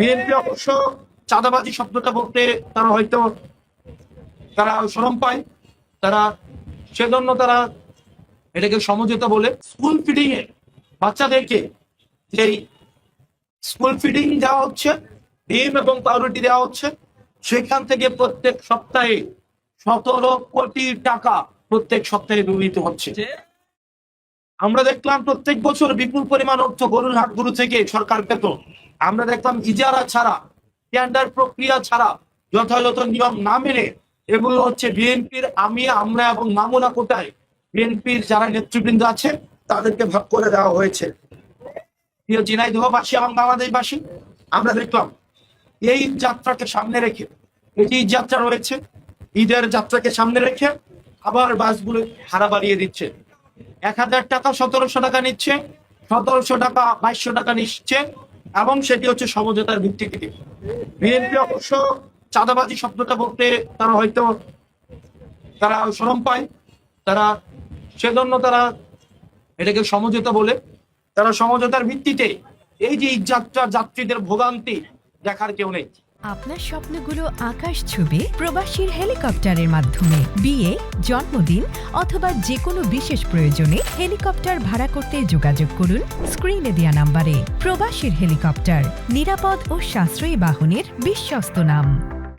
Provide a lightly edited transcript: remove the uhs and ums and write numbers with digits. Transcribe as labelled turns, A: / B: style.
A: BNP অবশ্য চাঁদাবাজি শব্দটা বলতে তারা শরম পায়, তারা সেজন্য তারা এটাকে সমঝোতা বলে। স্কুল ফিডিং এ বাচ্চাদেরকে যেই স্কুল ফিডিং দেওয়া হচ্ছে, ডিম এবং পাউরুটি দেওয়া হচ্ছে, সেখান থেকে প্রত্যেক সপ্তাহে 17 কোটি টাকা প্রত্যেক সপ্তাহে ব্যবহৃত হচ্ছে। আমরা দেখলাম প্রত্যেক বছর বিপুল পরিমাণ অর্থ গরুর হাটগুলো থেকে সরকার পেত। আমরা দেখলাম ইজারা ছাড়া, টেন্ডার প্রক্রিয়া ছাড়া, যথাযথ নিয়ম না মেনে এগুলো হচ্ছে বিএনপির আমরা এবং মামুনা কোটায় বিএনপির যারা নেতৃবৃন্দ আছে তাদেরকে ভাগ করে দেওয়া হয়েছে। প্রিয় ঝিনাইদহবাসী এবং বাংলাদেশবাসী, আমরা দেখলাম এই যাত্রাকে সামনে রেখে, এটি যাত্রা রয়েছে, ঈদের যাত্রাকে সামনে রেখে আবার বাসগুলো ভাড়া বাড়িয়ে দিচ্ছে। 1000 টাকা 1700 টাকা নিচ্ছে, 1700 টাকা 2200 টাকা নিচ্ছে, এবং সেটি হচ্ছে সমঝোতার ভিত্তিতে। বিএনপি অবশ্য চাঁদাবাজি শব্দটা বলতে তারা শরম পায়, তারা সেজন্য তারা এটাকে সমঝোতা বলে। তারা সমঝোতার ভিত্তিতে এই যে যাত্রা যাত্রীদের ভোগান্তি দেখার কেউ নেই।
B: আপনার স্বপ্নগুলো আকাশ ছুবে প্রবাসীর হেলিকপ্টারের মাধ্যমে। বিয়ে, জন্মদিন অথবা যে কোনো বিশেষ প্রয়োজনে হেলিকপ্টার ভাড়া করতে যোগাযোগ করুন স্ক্রিনে দেয়া নাম্বারে। প্রবাসীর হেলিকপ্টার, নিরাপদ ও সাশ্রয়ী বাহনের বিশ্বস্ত নাম।